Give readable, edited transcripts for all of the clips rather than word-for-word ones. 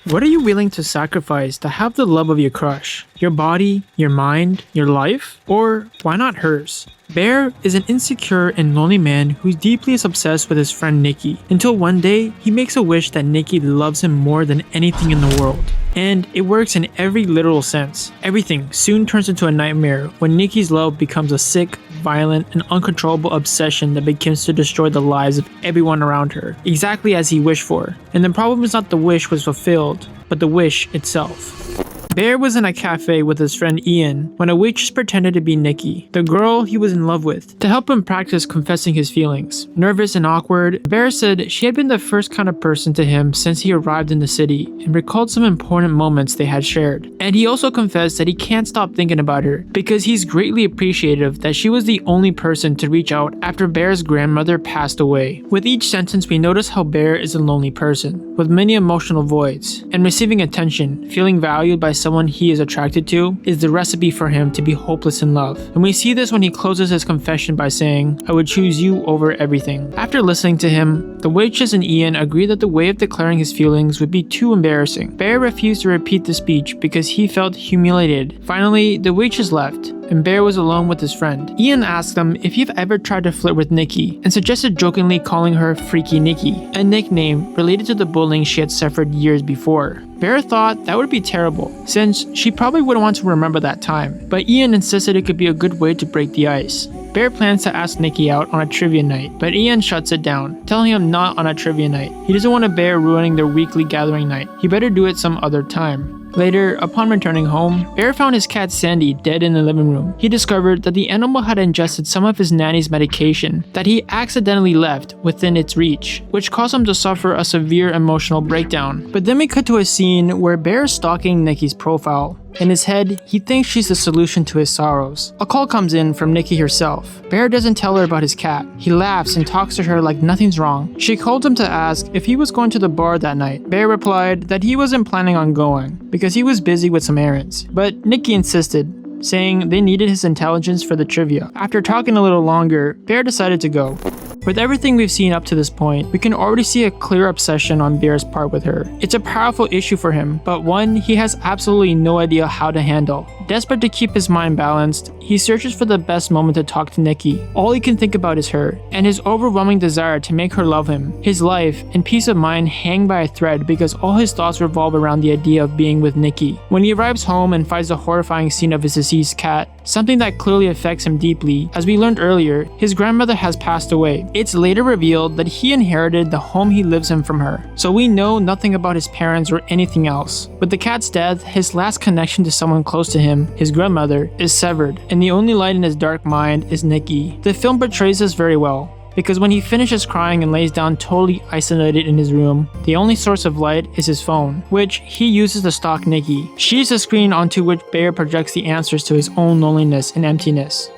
What are you willing to sacrifice to have the love of your crush? Your body, your mind, your life? Or why not hers? Bear is an insecure and lonely man who deeply is obsessed with his friend Nikki, until one day he makes a wish that Nikki loves him more than anything in the world. And it works in every literal sense. Everything soon turns into a nightmare when Nikki's love becomes a sick, violent, and uncontrollable obsession that begins to destroy the lives of everyone around her, exactly as he wished for. And the problem is not the wish was fulfilled, but the wish itself. Bear was in a cafe with his friend Ian when a waitress pretended to be Nikki, the girl he was in love with, to help him practice confessing his feelings. Nervous and awkward, Bear said she had been the first kind of person to him since he arrived in the city and recalled some important moments they had shared. And he also confessed that he can't stop thinking about her because he's greatly appreciative that she was the only person to reach out after Bear's grandmother passed away. With each sentence, we notice how Bear is a lonely person, with many emotional voids, and receiving attention, feeling valued by someone he is attracted to, is the recipe for him to be hopeless in love. And we see this when he closes his confession by saying, "I would choose you over everything." After listening to him, the waitress and Ian agree that the way of declaring his feelings would be too embarrassing. Bear refused to repeat the speech because he felt humiliated. Finally, the waitress left, and Bear was alone with his friend. Ian asked him if he'd ever tried to flirt with Nikki, and suggested jokingly calling her Freaky Nikki, a nickname related to the bullying she had suffered years before. Bear thought that would be terrible, since she probably wouldn't want to remember that time, but Ian insisted it could be a good way to break the ice. Bear plans to ask Nikki out on a trivia night, but Ian shuts it down, telling him not on a trivia night. He doesn't want Bear ruining their weekly gathering night. He better do it some other time. Later, upon returning home, Bear found his cat Sandy dead in the living room. He discovered that the animal had ingested some of his nanny's medication that he accidentally left within its reach, which caused him to suffer a severe emotional breakdown. But then we cut to a scene where Bear is stalking Nikki's profile. In his head, he thinks she's the solution to his sorrows. A call comes in from Nikki herself. Bear doesn't tell her about his cat. He laughs and talks to her like nothing's wrong. She called him to ask if he was going to the bar that night. Bear replied that he wasn't planning on going because he was busy with some errands. But Nikki insisted, saying they needed his intelligence for the trivia. After talking a little longer, Bear decided to go. With everything we've seen up to this point, we can already see a clear obsession on Bear's part with her. It's a powerful issue for him, but one he has absolutely no idea how to handle. Desperate to keep his mind balanced, he searches for the best moment to talk to Nikki. All he can think about is her, and his overwhelming desire to make her love him. His life and peace of mind hang by a thread because all his thoughts revolve around the idea of being with Nikki. When he arrives home and finds the horrifying scene of his deceased cat, something that clearly affects him deeply, as we learned earlier, his grandmother has passed away. It's later revealed that he inherited the home he lives in from her, so we know nothing about his parents or anything else. With the cat's death, his last connection to someone close to him, his grandmother, is severed, and the only light in his dark mind is Nikki. The film portrays this very well, because when he finishes crying and lays down totally isolated in his room, the only source of light is his phone, which he uses to stalk Nikki. She's the screen onto which Bear projects the answers to his own loneliness and emptiness.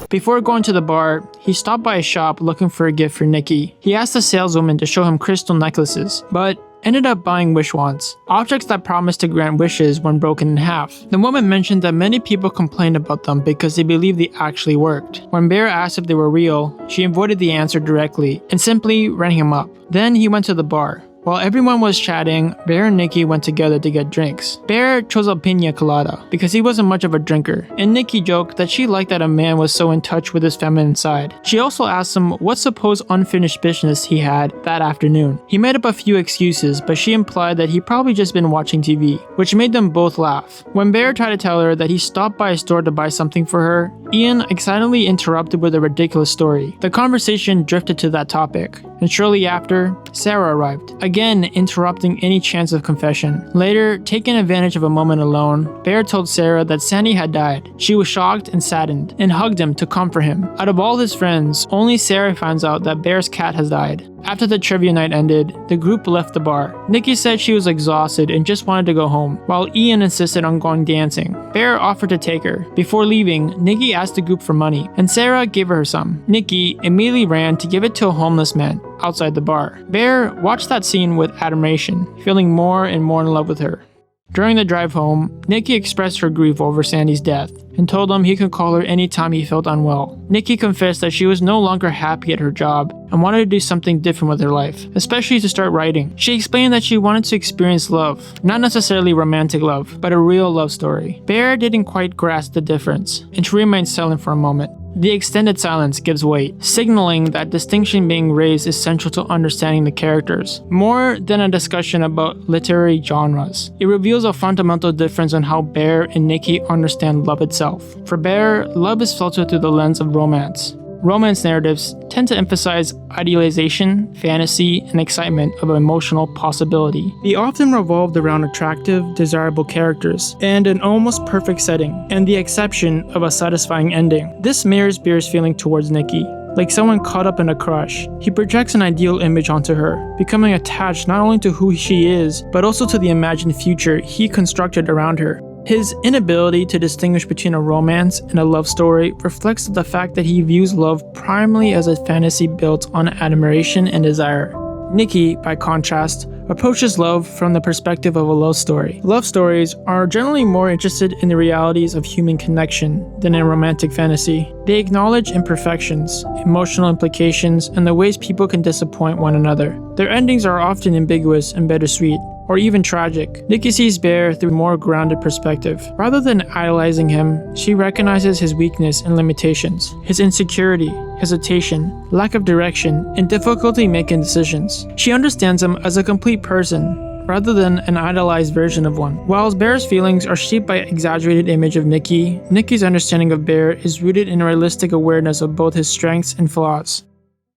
Before going to the bar, he stopped by a shop looking for a gift for Nikki. He asked the saleswoman to show him crystal necklaces, but ended up buying wish wands, objects that promised to grant wishes when broken in half. The woman mentioned that many people complained about them because they believed they actually worked. When Bear asked if they were real, she avoided the answer directly and simply rang him up. Then he went to the bar. While everyone was chatting, Bear and Nikki went together to get drinks. Bear chose a pina colada because he wasn't much of a drinker, and Nikki joked that she liked that a man was so in touch with his feminine side. She also asked him what supposed unfinished business he had that afternoon. He made up a few excuses, but she implied that he'd probably just been watching TV, which made them both laugh. When Bear tried to tell her that he stopped by a store to buy something for her, Ian excitedly interrupted with a ridiculous story. The conversation drifted to that topic, and shortly after, Sarah arrived, again interrupting any chance of confession. Later, taking advantage of a moment alone, Bear told Sarah that Sandy had died. She was shocked and saddened, and hugged him to comfort him. Out of all his friends, only Sarah finds out that Bear's cat has died. After the trivia night ended, the group left the bar. Nikki said she was exhausted and just wanted to go home, while Ian insisted on going dancing. Bear offered to take her. Before leaving, Nikki asked the group for money, and Sarah gave her some. Nikki immediately ran to give it to a homeless man outside the bar. Bear watched that scene with admiration, feeling more and more in love with her. During the drive home, Nikki expressed her grief over Sandy's death and told him he could call her anytime he felt unwell. Nikki confessed that she was no longer happy at her job and wanted to do something different with her life, especially to start writing. She explained that she wanted to experience love, not necessarily romantic love, but a real love story. Bear didn't quite grasp the difference, and she remained silent for a moment. The extended silence gives weight, signaling that distinction being raised is central to understanding the characters, more than a discussion about literary genres. It reveals a fundamental difference in how Bear and Nikki understand love itself. For Bear, love is filtered through the lens of romance. Romance narratives tend to emphasize idealization, fantasy, and excitement of emotional possibility. They often revolve around attractive, desirable characters and an almost perfect setting, and the exception of a satisfying ending. This mirrors Bear's feeling towards Nikki. Like someone caught up in a crush, he projects an ideal image onto her, becoming attached not only to who she is, but also to the imagined future he constructed around her. His inability to distinguish between a romance and a love story reflects the fact that he views love primarily as a fantasy built on admiration and desire. Nikki, by contrast, approaches love from the perspective of a love story. Love stories are generally more interested in the realities of human connection than in romantic fantasy. They acknowledge imperfections, emotional implications, and the ways people can disappoint one another. Their endings are often ambiguous and bittersweet, or even tragic. Nikki sees Bear through a more grounded perspective. Rather than idolizing him, she recognizes his weakness and limitations, his insecurity, hesitation, lack of direction, and difficulty making decisions. She understands him as a complete person, rather than an idealized version of one. While Bear's feelings are shaped by an exaggerated image of Nikki, Nikki's understanding of Bear is rooted in a realistic awareness of both his strengths and flaws.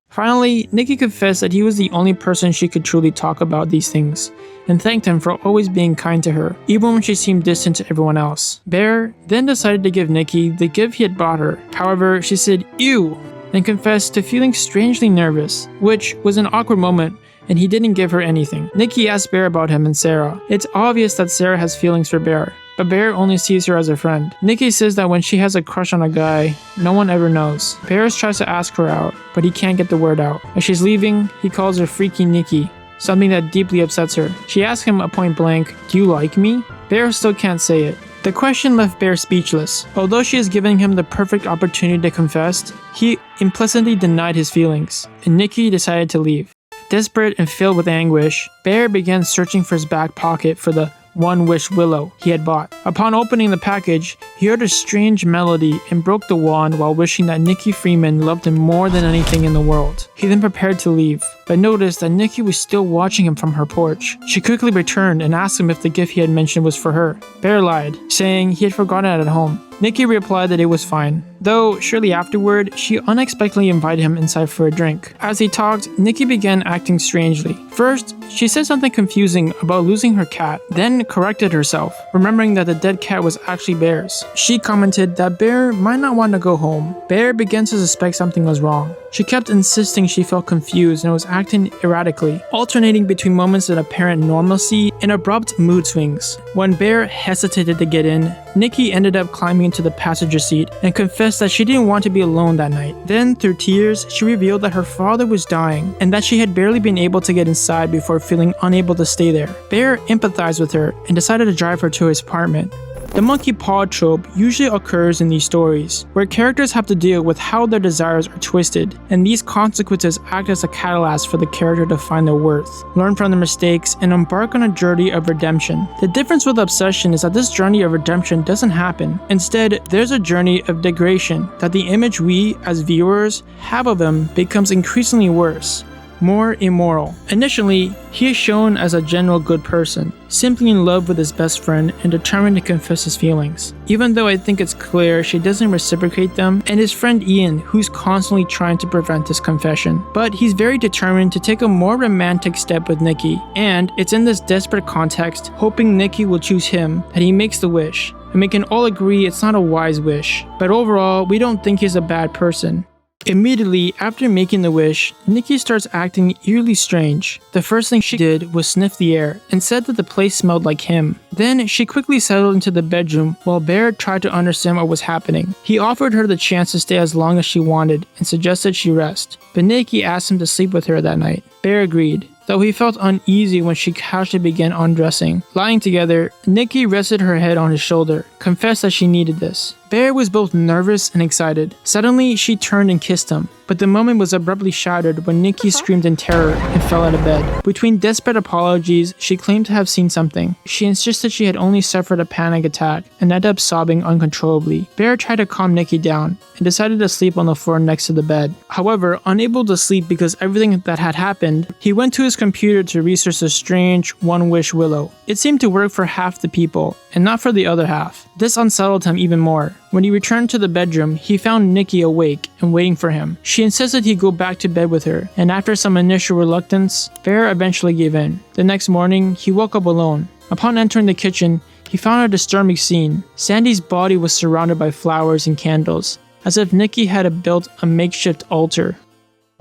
Finally, Nikki confessed that he was the only person she could truly talk about these things, and thanked him for always being kind to her, even when she seemed distant to everyone else. Bear then decided to give Nikki the gift he had bought her. However, she said, "Ew," and confessed to feeling strangely nervous, which was an awkward moment, and he didn't give her anything. Nikki asked Bear about him and Sarah. It's obvious that Sarah has feelings for Bear, but Bear only sees her as a friend. Nikki says that when she has a crush on a guy, no one ever knows. Bear tries to ask her out, but he can't get the word out. As she's leaving, he calls her Freaky Nikki, something that deeply upsets her. She asks him at point blank, "Do you like me?" Bear still can't say it. The question left Bear speechless. Although she is giving him the perfect opportunity to confess, he implicitly denied his feelings, and Nikki decided to leave. Desperate and filled with anguish, Bear began searching for his back pocket for the One Wish Willow he had bought. Upon opening the package, he heard a strange melody and broke the wand while wishing that Nikki Freeman loved him more than anything in the world. He then prepared to leave, but noticed that Nikki was still watching him from her porch. She quickly returned and asked him if the gift he had mentioned was for her. Bear lied, saying he had forgotten it at home. Nikki replied that it was fine, though shortly afterward, she unexpectedly invited him inside for a drink. As he talked, Nikki began acting strangely. First, she said something confusing about losing her cat, then corrected herself, remembering that the dead cat was actually Bear's. She commented that Bear might not want to go home. Bear began to suspect something was wrong. She kept insisting she felt confused and was acting erratically, alternating between moments of apparent normalcy and abrupt mood swings. When Bear hesitated to get in, Nikki ended up climbing into the passenger seat and confessed that she didn't want to be alone that night. Then, through tears, she revealed that her father was dying and that she had barely been able to get inside before feeling unable to stay there. Bear empathized with her and decided to drive her to his apartment. The monkey paw trope usually occurs in these stories, where characters have to deal with how their desires are twisted, and these consequences act as a catalyst for the character to find their worth, learn from their mistakes, and embark on a journey of redemption. The difference with obsession is that this journey of redemption doesn't happen. Instead, there's a journey of degradation, that the image we, as viewers, have of him becomes increasingly worse, more immoral. Initially, he is shown as a general good person, simply in love with his best friend and determined to confess his feelings. Even though I think it's clear she doesn't reciprocate them, and his friend Ian, who's constantly trying to prevent this confession. But he's very determined to take a more romantic step with Nikki, and it's in this desperate context, hoping Nikki will choose him, that he makes the wish. And we can all agree it's not a wise wish, but overall, we don't think he's a bad person. Immediately after making the wish, Nikki starts acting eerily strange. The first thing she did was sniff the air and said that the place smelled like him. Then she quickly settled into the bedroom while Bear tried to understand what was happening. He offered her the chance to stay as long as she wanted and suggested she rest, but Nikki asked him to sleep with her that night. Bear agreed, though he felt uneasy when she casually began undressing. Lying together, Nikki rested her head on his shoulder, confessed that she needed this. Bear was both nervous and excited. Suddenly, she turned and kissed him, but the moment was abruptly shattered when Nikki screamed in terror and fell out of bed. Between desperate apologies, she claimed to have seen something. She insisted she had only suffered a panic attack and ended up sobbing uncontrollably. Bear tried to calm Nikki down and decided to sleep on the floor next to the bed. However, unable to sleep because everything that had happened, he went to his computer to research the strange one-wish willow. It seemed to work for half the people, and not for the other half. This unsettled him even more. When he returned to the bedroom, he found Nikki awake and waiting for him. She insisted he go back to bed with her, and after some initial reluctance, Bear eventually gave in. The next morning, he woke up alone. Upon entering the kitchen, he found a disturbing scene. Sandy's body was surrounded by flowers and candles, as if Nikki had built a makeshift altar.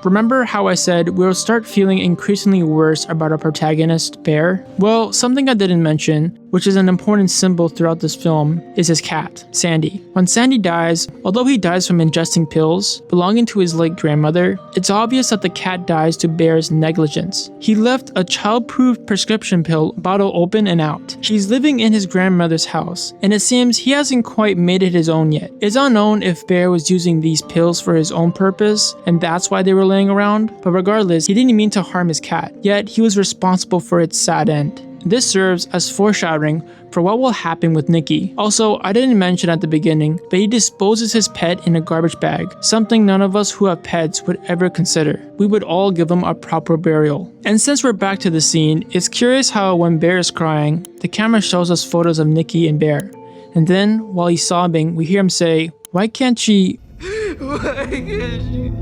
Remember how I said we'll start feeling increasingly worse about our protagonist, Bear? Well, something I didn't mention, which is an important symbol throughout this film, is his cat, Sandy. When Sandy dies, although he dies from ingesting pills belonging to his late grandmother, it's obvious that the cat dies to Bear's negligence. He left a child-proof prescription pill bottle open and out. He's living in his grandmother's house, and it seems he hasn't quite made it his own yet. It's unknown if Bear was using these pills for his own purpose, and that's why they were laying around, but regardless, he didn't mean to harm his cat, yet he was responsible for its sad end. This serves as foreshadowing for what will happen with Nikki. Also, I didn't mention at the beginning, but he disposes his pet in a garbage bag, something none of us who have pets would ever consider. We would all give him a proper burial. And since we're back to the scene, it's curious how when Bear is crying, the camera shows us photos of Nikki and Bear. And then, while he's sobbing, we hear him say, "Why can't she?" Why can't she?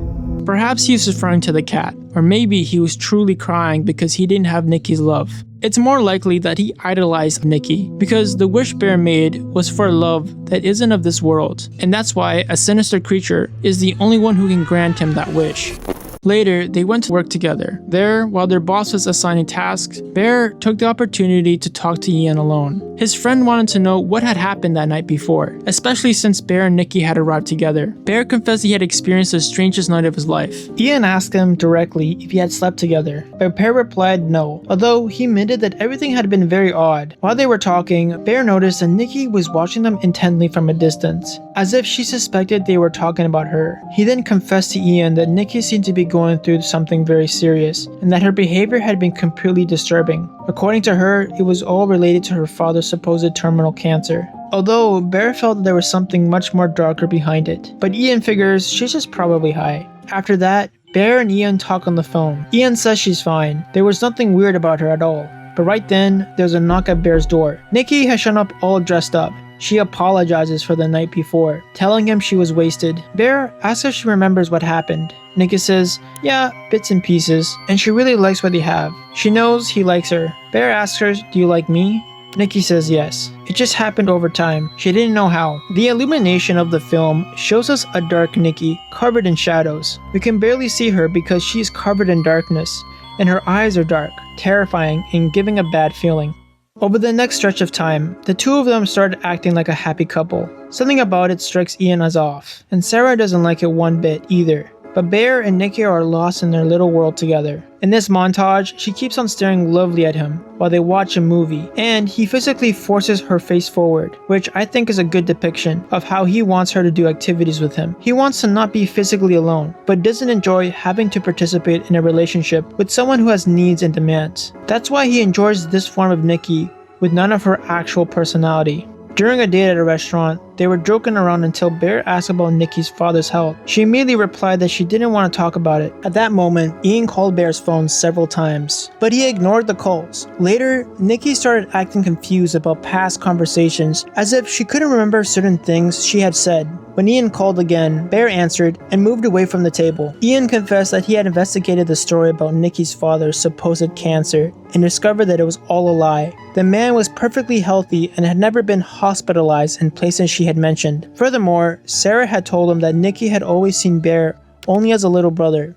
Perhaps he was referring to the cat, or maybe he was truly crying because he didn't have Nikki's love. It's more likely that he idolized Nikki, because the wish Bear made was for love that isn't of this world, and that's why a sinister creature is the only one who can grant him that wish. Later, they went to work together. There, while their boss was assigning tasks, Bear took the opportunity to talk to Ian alone. His friend wanted to know what had happened that night before, especially since Bear and Nikki had arrived together. Bear confessed he had experienced the strangest night of his life. Ian asked him directly if he had slept together, but Bear replied no, although he admitted that everything had been very odd. While they were talking, Bear noticed that Nikki was watching them intently from a distance, as if she suspected they were talking about her. He then confessed to Ian that Nikki seemed to be going through something very serious, and that her behavior had been completely disturbing. According to her, it was all related to her father's supposed terminal cancer. Although Bear felt that there was something much more darker behind it, but Ian figures she's just probably high. After that, Bear and Ian talk on the phone. Ian says she's fine. There was nothing weird about her at all. But right then, there's a knock at Bear's door. Nikki has shown up all dressed up. She apologizes for the night before, telling him she was wasted. Bear asks if she remembers what happened. Nikki says, yeah, bits and pieces, and she really likes what they have. She knows he likes her. Bear asks her, do you like me? Nikki says yes. It just happened over time. She didn't know how. The illumination of the film shows us a dark Nikki, covered in shadows. We can barely see her because she is covered in darkness, and her eyes are dark, terrifying, and giving a bad feeling. Over the next stretch of time, the two of them started acting like a happy couple. Something about it strikes Ian as off, and Sarah doesn't like it one bit either. But Bear and Nikki are lost in their little world together. In this montage, she keeps on staring lovely at him while they watch a movie, and he physically forces her face forward, which I think is a good depiction of how he wants her to do activities with him. He wants to not be physically alone, but doesn't enjoy having to participate in a relationship with someone who has needs and demands. That's why he enjoys this form of Nikki with none of her actual personality. During a date at a restaurant, they were joking around until Bear asked about Nikki's father's health. She immediately replied that she didn't want to talk about it. At that moment, Ian called Bear's phone several times, but he ignored the calls. Later, Nikki started acting confused about past conversations, as if she couldn't remember certain things she had said. When Ian called again, Bear answered and moved away from the table. Ian confessed that he had investigated the story about Nikki's father's supposed cancer and discovered that it was all a lie. The man was perfectly healthy and had never been hospitalized in places she had mentioned. Furthermore, Sarah had told him that Nikki had always seen Bear only as a little brother.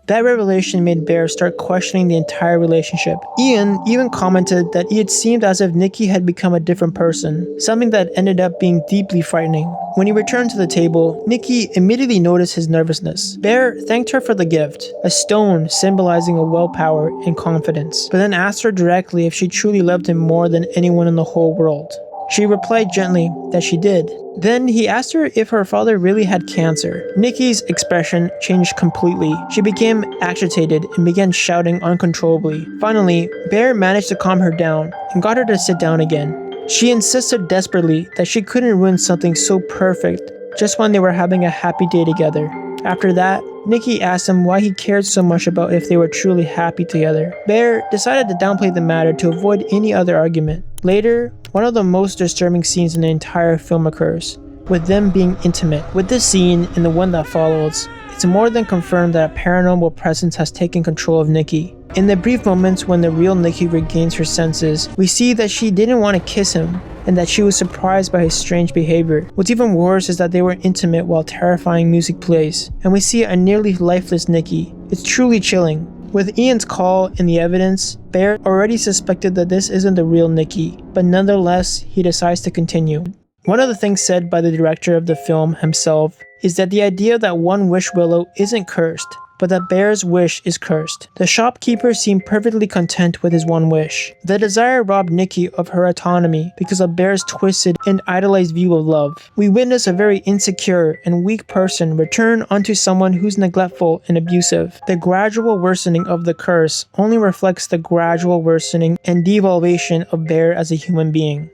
That revelation made Bear start questioning the entire relationship. Ian even commented that it seemed as if Nikki had become a different person, something that ended up being deeply frightening. When he returned to the table, Nikki immediately noticed his nervousness. Bear thanked her for the gift, a stone symbolizing a willpower and confidence, but then asked her directly if she truly loved him more than anyone in the whole world. She replied gently that she did. Then he asked her if her father really had cancer. Nikki's expression changed completely. She became agitated and began shouting uncontrollably. Finally, Bear managed to calm her down and got her to sit down again. She insisted desperately that she couldn't ruin something so perfect just when they were having a happy day together. After that, Nikki asked him why he cared so much about if they were truly happy together. Bear decided to downplay the matter to avoid any other argument. Later, one of the most disturbing scenes in the entire film occurs, with them being intimate. With this scene and the one that follows, it's more than confirmed that a paranormal presence has taken control of Nikki. In the brief moments when the real Nikki regains her senses, we see that she didn't want to kiss him, and that she was surprised by his strange behavior. What's even worse is that they were intimate while terrifying music plays, and we see a nearly lifeless Nikki. It's truly chilling. With Ian's call and the evidence, Bear already suspected that this isn't the real Nikki, but nonetheless, he decides to continue. One of the things said by the director of the film himself is that the idea that One Wish Willow isn't cursed, but that Bear's wish is cursed. The shopkeeper seemed perfectly content with his one wish. The desire robbed Nikki of her autonomy because of Bear's twisted and idolized view of love. We witness a very insecure and weak person return onto someone who's neglectful and abusive. The gradual worsening of the curse only reflects the gradual worsening and devaluation of Bear as a human being.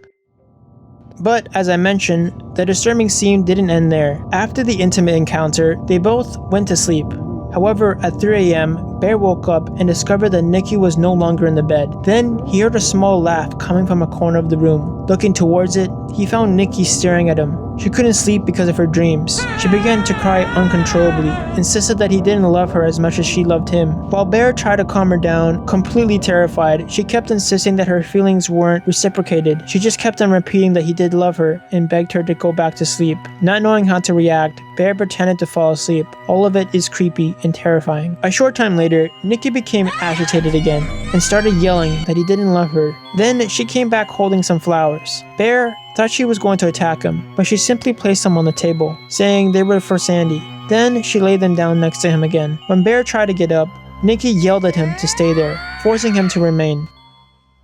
But, as I mentioned, the disturbing scene didn't end there. After the intimate encounter, they both went to sleep. However, at 3 a.m., Bear woke up and discovered that Nikki was no longer in the bed. Then, he heard a small laugh coming from a corner of the room. Looking towards it, he found Nikki staring at him. She couldn't sleep because of her dreams. She began to cry uncontrollably, insisted that he didn't love her as much as she loved him. While Bear tried to calm her down, completely terrified, she kept insisting that her feelings weren't reciprocated. She just kept on repeating that he did love her and begged her to go back to sleep. Not knowing how to react, Bear pretended to fall asleep. All of it is creepy and terrifying. A short time later, Nikki became agitated again and started yelling that he didn't love her. Then she came back holding some flowers. Bear thought she was going to attack him, but she simply placed them on the table, saying they were for Sandy. Then she laid them down next to him again. When Bear tried to get up, Nikki yelled at him to stay there, forcing him to remain.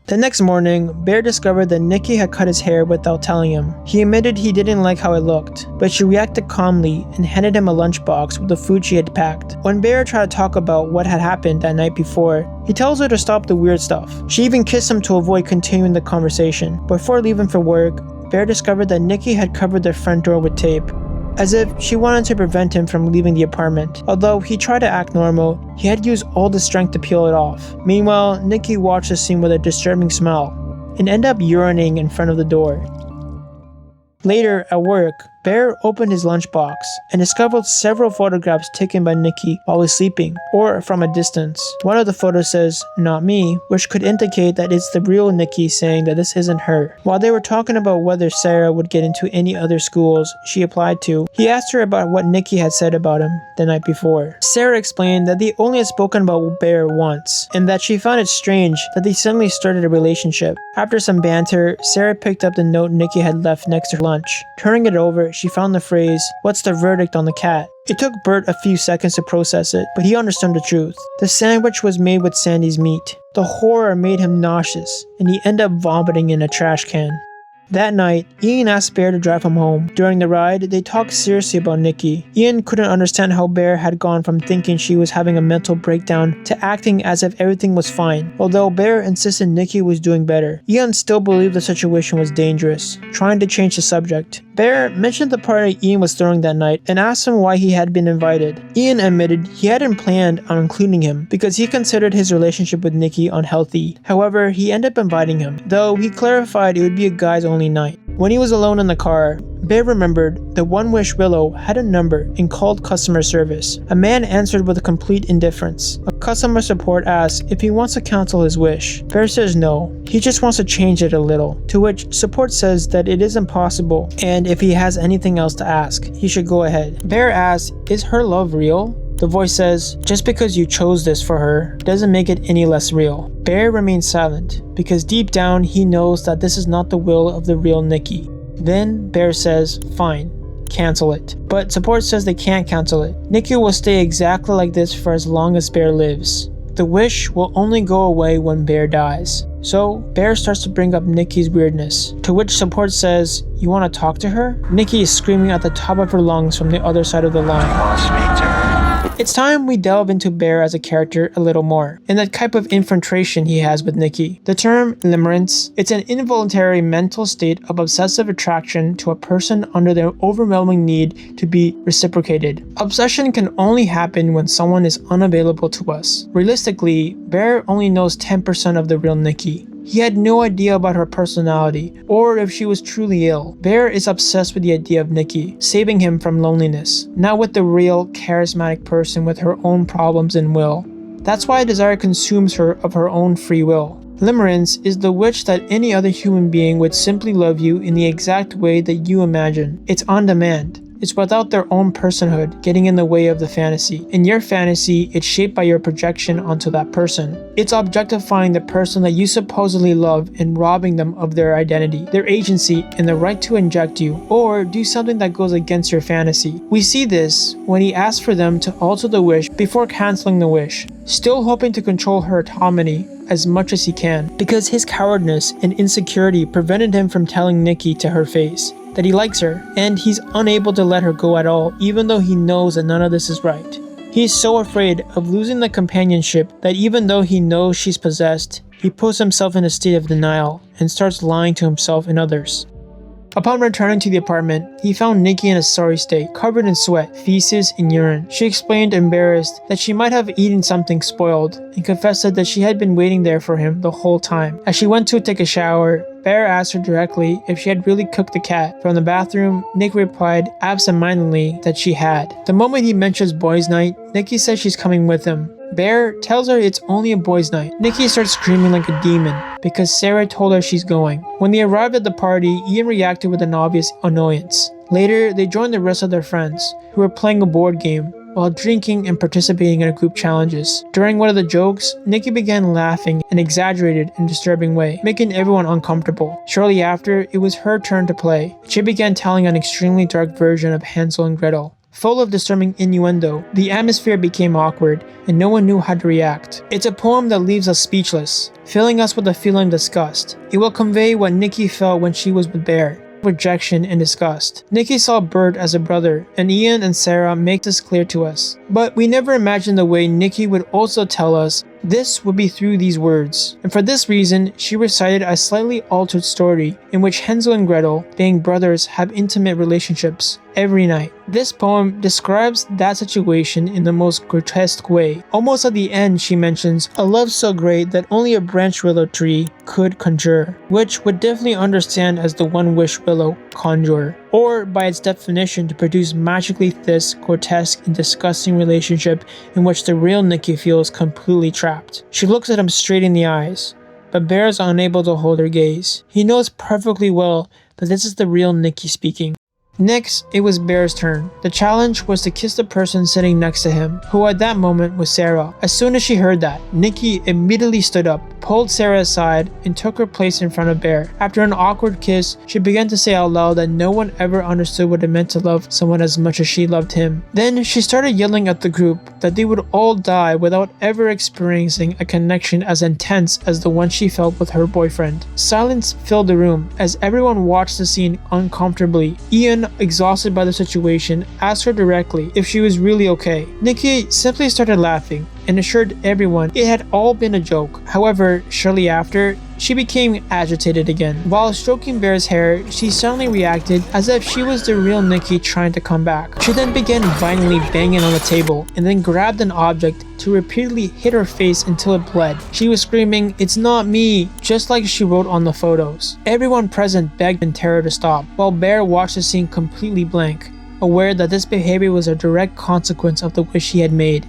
The next morning, Bear discovered that Nikki had cut his hair without telling him. He admitted he didn't like how it looked, but she reacted calmly and handed him a lunchbox with the food she had packed. When Bear tried to talk about what had happened that night before, he tells her to stop the weird stuff. She even kissed him to avoid continuing the conversation. Before leaving for work, Bear discovered that Nikki had covered their front door with tape, as if she wanted to prevent him from leaving the apartment. Although he tried to act normal, he had used all the strength to peel it off. Meanwhile, Nikki watched the scene with a disturbing smile and ended up urinating in front of the door. Later, at work, Bear opened his lunchbox and discovered several photographs taken by Nikki while he was sleeping, or from a distance. One of the photos says, "Not me," which could indicate that it's the real Nikki saying that this isn't her. While they were talking about whether Sarah would get into any other schools she applied to, he asked her about what Nikki had said about him the night before. Sarah explained that they only had spoken about Bear once, and that she found it strange that they suddenly started a relationship. After some banter, Sarah picked up the note Nikki had left next to her lunch. Turning it over, she found the phrase, "What's the verdict on the cat?" It took Bert a few seconds to process it, but he understood the truth. The sandwich was made with Sandy's meat. The horror made him nauseous, and he ended up vomiting in a trash can. That night, Ian asked Bear to drive him home. During the ride, they talked seriously about Nikki. Ian couldn't understand how Bear had gone from thinking she was having a mental breakdown to acting as if everything was fine. Although Bear insisted Nikki was doing better, Ian still believed the situation was dangerous, trying to change the subject. Bear mentioned the party Ian was throwing that night and asked him why he had been invited. Ian admitted he hadn't planned on including him because he considered his relationship with Nikki unhealthy. However, he ended up inviting him, though he clarified it would be a guys only night. When he was alone in the car, Bear remembered that One Wish Willow had a number and called customer service. A man answered with a complete indifference. A customer support asks if he wants to cancel his wish. Bear says no, he just wants to change it a little, to which support says that it isn't possible and if he has anything else to ask, he should go ahead. Bear asks, is her love real? The voice says, "Just because you chose this for her doesn't make it any less real." Bear remains silent because deep down he knows that this is not the will of the real Nikki. Then Bear says, "Fine, cancel it." But support says they can't cancel it. Nikki will stay exactly like this for as long as Bear lives. The wish will only go away when Bear dies. So Bear starts to bring up Nikki's weirdness, to which support says, "You want to talk to her?" Nikki is screaming at the top of her lungs from the other side of the line. It's time we delve into Bear as a character a little more, and the type of infatuation he has with Nikki. The term limerence, it's an involuntary mental state of obsessive attraction to a person under their overwhelming need to be reciprocated. Obsession can only happen when someone is unavailable to us. Realistically, Bear only knows 10% of the real Nikki. He had no idea about her personality, or if she was truly ill. Bear is obsessed with the idea of Nikki, saving him from loneliness, not with the real, charismatic person with her own problems and will. That's why desire consumes her of her own free will. Limerence is the wish that any other human being would simply love you in the exact way that you imagine. It's on demand. It's without their own personhood getting in the way of the fantasy. In your fantasy, it's shaped by your projection onto that person. It's objectifying the person that you supposedly love and robbing them of their identity, their agency, and the right to inject you, or do something that goes against your fantasy. We see this when he asks for them to alter the wish before canceling the wish, still hoping to control her autonomy as much as he can, because his cowardice and insecurity prevented him from telling Nikki to her face that he likes her, and he's unable to let her go at all, even though he knows that none of this is right. He is so afraid of losing the companionship that even though he knows she's possessed, he puts himself in a state of denial and starts lying to himself and others. Upon returning to the apartment, he found Nikki in a sorry state, covered in sweat, feces, and urine. She explained, embarrassed, that she might have eaten something spoiled, and confessed that she had been waiting there for him the whole time. As she went to take a shower, Bear asked her directly if she had really cooked the cat. From the bathroom, Nick replied absentmindedly that she had. The moment he mentions boys' night, Nikki says she's coming with him. Bear tells her it's only a boys' night. Nikki starts screaming like a demon because Sarah told her she's going. When they arrived at the party, Ian reacted with an obvious annoyance. Later, they joined the rest of their friends, who were playing a board game while drinking and participating in group challenges. During one of the jokes, Nikki began laughing in an exaggerated and disturbing way, making everyone uncomfortable. Shortly after, it was her turn to play. She began telling an extremely dark version of Hansel and Gretel. Full of disturbing innuendo, the atmosphere became awkward, and no one knew how to react. It's a poem that leaves us speechless, filling us with a feeling of disgust. It will convey what Nikki felt when she was with Bear. Rejection and disgust. Nikki saw Bert as a brother, and Ian and Sarah make this clear to us. But we never imagined the way Nikki would also tell us this would be through these words. And for this reason, she recited a slightly altered story in which Hansel and Gretel, being brothers, have intimate relationships every night. This poem describes that situation in the most grotesque way. Almost at the end, she mentions a love so great that only a branch willow tree could conjure, which would definitely understand as the one wish willow conjurer, or by its definition to produce magically this grotesque and disgusting relationship in which the real Nikki feels completely trapped. She looks at him straight in the eyes, but Bear is unable to hold her gaze. He knows perfectly well that this is the real Nikki speaking. Next, it was Bear's turn. The challenge was to kiss the person sitting next to him, who at that moment was Sarah. As soon as she heard that, Nikki immediately stood up, pulled Sarah aside, and took her place in front of Bear. After an awkward kiss, she began to say out loud that no one ever understood what it meant to love someone as much as she loved him. Then she started yelling at the group that they would all die without ever experiencing a connection as intense as the one she felt with her boyfriend. Silence filled the room as everyone watched the scene uncomfortably. Ian, exhausted by the situation, asked her directly if she was really okay. Nikki simply started laughing and assured everyone it had all been a joke. However, shortly after, she became agitated again. While stroking Bear's hair, she suddenly reacted as if she was the real Nikki trying to come back. She then began violently banging on the table and then grabbed an object to repeatedly hit her face until it bled. She was screaming, "It's not me," just like she wrote on the photos. Everyone present begged in terror to stop, while Bear watched the scene completely blank, aware that this behavior was a direct consequence of the wish he had made.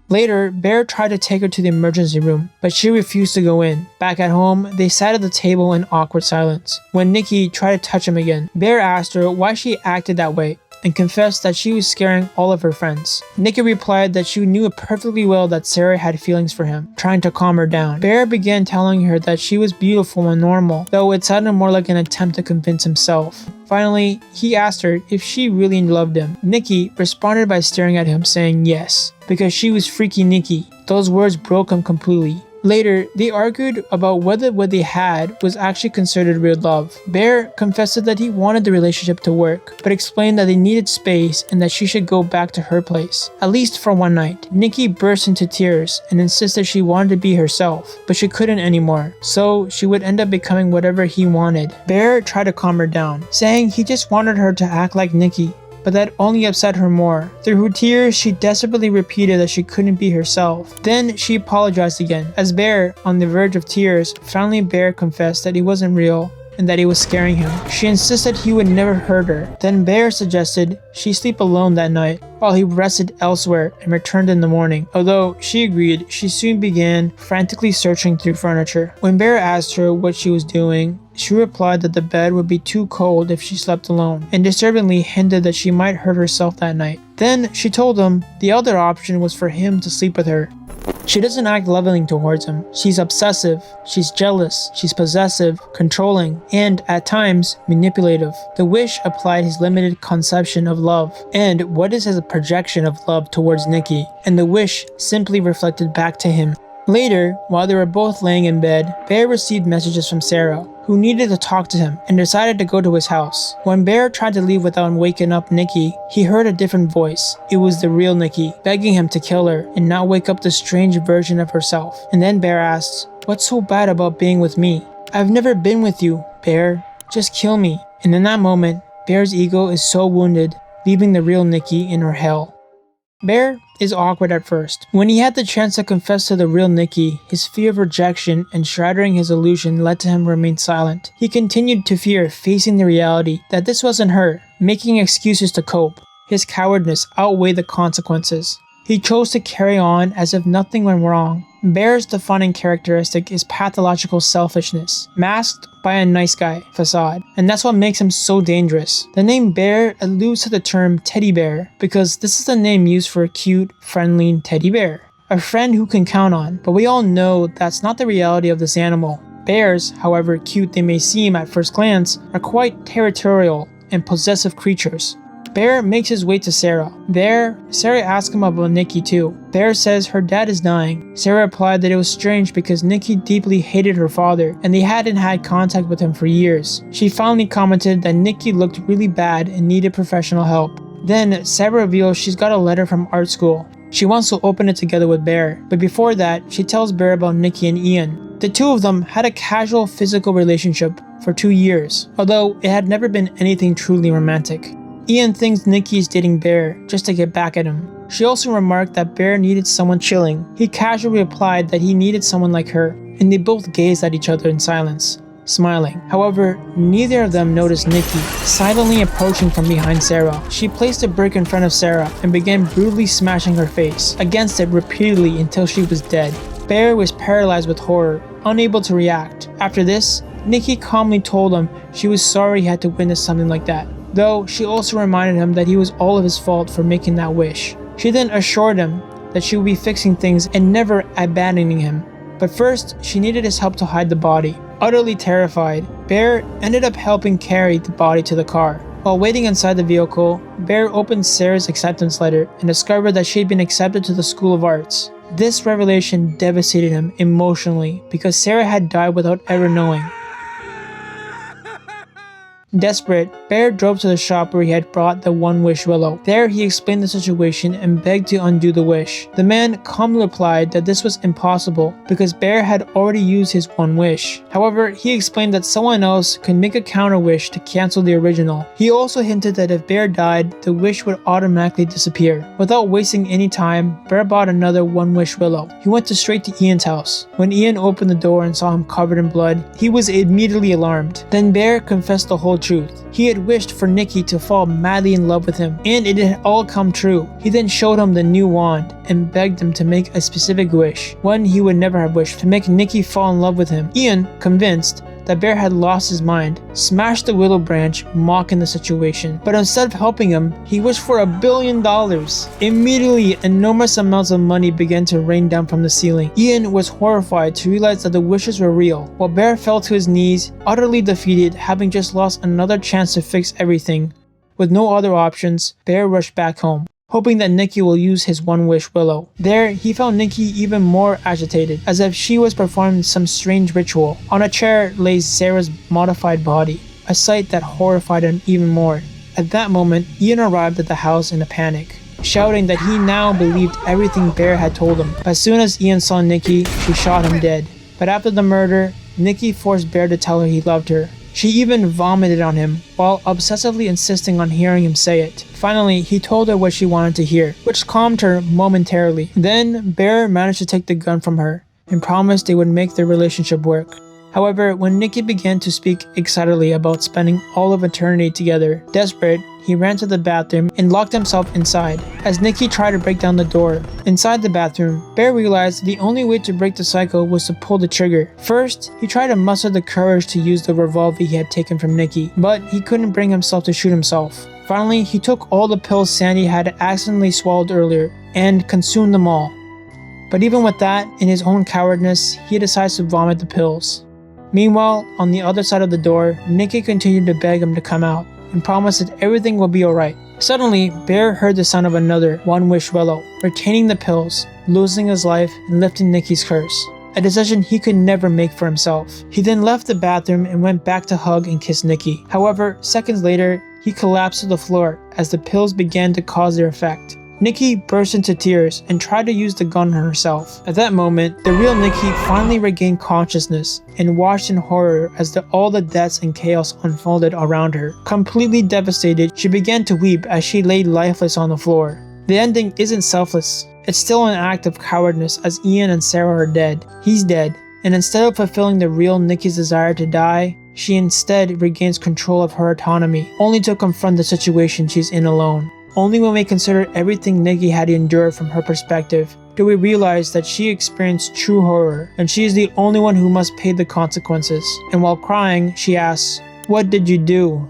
Later, Bear tried to take her to the emergency room, but she refused to go in. Back at home, they sat at the table in awkward silence. When Nikki tried to touch him again, Bear asked her why she acted that way and confessed that she was scaring all of her friends. Nikki replied that she knew perfectly well that Sarah had feelings for him, trying to calm her down. Bear began telling her that she was beautiful and normal, though it sounded more like an attempt to convince himself. Finally, he asked her if she really loved him. Nikki responded by staring at him, saying yes, because she was freaky Nikki. Those words broke him completely. Later, they argued about whether what they had was actually considered real love. Bear confessed that he wanted the relationship to work, but explained that they needed space and that she should go back to her place, at least for one night. Nikki burst into tears and insisted she wanted to be herself, but she couldn't anymore, so she would end up becoming whatever he wanted. Bear tried to calm her down, saying he just wanted her to act like Nikki, but that only upset her more. Through her tears, she desperately repeated that she couldn't be herself. Then she apologized again. As Bear, on the verge of tears, finally Bear confessed that he wasn't real and that he was scaring him. She insisted he would never hurt her. Then Bear suggested she sleep alone that night while he rested elsewhere and returned in the morning. Although she agreed, she soon began frantically searching through furniture. When Bear asked her what she was doing, she replied that the bed would be too cold if she slept alone, and disturbingly hinted that she might hurt herself that night. Then she told him the other option was for him to sleep with her. She doesn't act loving towards him. She's obsessive, she's jealous, she's possessive, controlling, and, at times, manipulative. The wish applied his limited conception of love, and what is his projection of love towards Nikki, and the wish simply reflected back to him. Later, while they were both laying in bed, Bear received messages from Sarah, who needed to talk to him, and decided to go to his house. When Bear tried to leave without waking up Nikki, he heard a different voice. It was the real Nikki, begging him to kill her and not wake up the strange version of herself. And then Bear asked, "What's so bad about being with me? I've never been with you, Bear. Just kill me." And in that moment, Bear's ego is so wounded, leaving the real Nikki in her hell. Bear is awkward at first. When he had the chance to confess to the real Nikki, his fear of rejection and shattering his illusion led to him remain silent. He continued to fear facing the reality that this wasn't her, making excuses to cope. His cowardice outweighed the consequences. He chose to carry on as if nothing went wrong. Bear's defining characteristic is pathological selfishness, masked by a nice guy facade, and that's what makes him so dangerous. The name Bear alludes to the term teddy bear, because this is the name used for a cute, friendly teddy bear. A friend who can count on, but we all know that's not the reality of this animal. Bears, however cute they may seem at first glance, are quite territorial and possessive creatures. Bear makes his way to Sarah. Sarah asks him about Nikki too. Bear says her dad is dying. Sarah replied that it was strange because Nikki deeply hated her father and they hadn't had contact with him for years. She finally commented that Nikki looked really bad and needed professional help. Then Sarah reveals she's got a letter from art school. She wants to open it together with Bear, but before that, she tells Bear about Nikki and Ian. The two of them had a casual physical relationship for 2 years, although it had never been anything truly romantic. Ian thinks Nikki is dating Bear just to get back at him. She also remarked that Bear needed someone chilling. He casually replied that he needed someone like her, and they both gazed at each other in silence, smiling. However, neither of them noticed Nikki silently approaching from behind Sarah. She placed a brick in front of Sarah and began brutally smashing her face against it repeatedly until she was dead. Bear was paralyzed with horror, unable to react. After this, Nikki calmly told him she was sorry he had to witness something like that, though she also reminded him that he was all of his fault for making that wish. She then assured him that she would be fixing things and never abandoning him. But first, she needed his help to hide the body. Utterly terrified, Bear ended up helping carry the body to the car. While waiting inside the vehicle, Bear opened Sarah's acceptance letter and discovered that she had been accepted to the School of Arts. This revelation devastated him emotionally because Sarah had died without ever knowing. Desperate, Bear drove to the shop where he had brought the one-wish willow. There, he explained the situation and begged to undo the wish. The man calmly replied that this was impossible because Bear had already used his one wish. However, he explained that someone else could make a counter-wish to cancel the original. He also hinted that if Bear died, the wish would automatically disappear. Without wasting any time, Bear bought another one-wish willow. He went straight to Ian's house. When Ian opened the door and saw him covered in blood, he was immediately alarmed. Then Bear confessed the whole truth. He had wished for Nikki to fall madly in love with him, and it had all come true. He then showed him the new wand and begged him to make a specific wish, one he would never have wished, to make Nikki fall in love with him. Ian, convinced, that Bear had lost his mind, smashed the willow branch, mocking the situation. But instead of helping him, he wished for $1 billion. Immediately, enormous amounts of money began to rain down from the ceiling. Ian was horrified to realize that the wishes were real, while Bear fell to his knees, utterly defeated, having just lost another chance to fix everything. With no other options, Bear rushed back home, hoping that Nikki will use his one wish Willow. There, he found Nikki even more agitated, as if she was performing some strange ritual. On a chair lay Sarah's modified body, a sight that horrified him even more. At that moment, Ian arrived at the house in a panic, shouting that he now believed everything Bear had told him. As soon as Ian saw Nikki, she shot him dead. But after the murder, Nikki forced Bear to tell her he loved her. She even vomited on him, while obsessively insisting on hearing him say it. Finally, he told her what she wanted to hear, which calmed her momentarily. Then, Bear managed to take the gun from her, and promised they would make their relationship work. However, when Nikki began to speak excitedly about spending all of eternity together, desperate, he ran to the bathroom and locked himself inside. As Nikki tried to break down the door, inside the bathroom, Bear realized the only way to break the cycle was to pull the trigger. First, he tried to muster the courage to use the revolver he had taken from Nikki, but he couldn't bring himself to shoot himself. Finally, he took all the pills Sandy had accidentally swallowed earlier and consumed them all. But even with that, in his own cowardness, he decides to vomit the pills. Meanwhile, on the other side of the door, Nikki continued to beg him to come out and promised that everything will be alright. Suddenly, Bear heard the sound of another One Wish Willow, retaining the pills, losing his life, and lifting Nikki's curse. A decision he could never make for himself. He then left the bathroom and went back to hug and kiss Nikki. However, seconds later, he collapsed to the floor as the pills began to cause their effect. Nikki burst into tears and tried to use the gun on herself. At that moment, the real Nikki finally regained consciousness and watched in horror as all the deaths and chaos unfolded around her. Completely devastated, she began to weep as she lay lifeless on the floor. The ending isn't selfless. It's still an act of cowardness as Ian and Sarah are dead. He's dead, and instead of fulfilling the real Nikki's desire to die, she instead regains control of her autonomy, only to confront the situation she's in alone. Only when we consider everything Nikki had endured from her perspective do we realize that she experienced true horror, and she is the only one who must pay the consequences. And while crying, she asks, "What did you do?"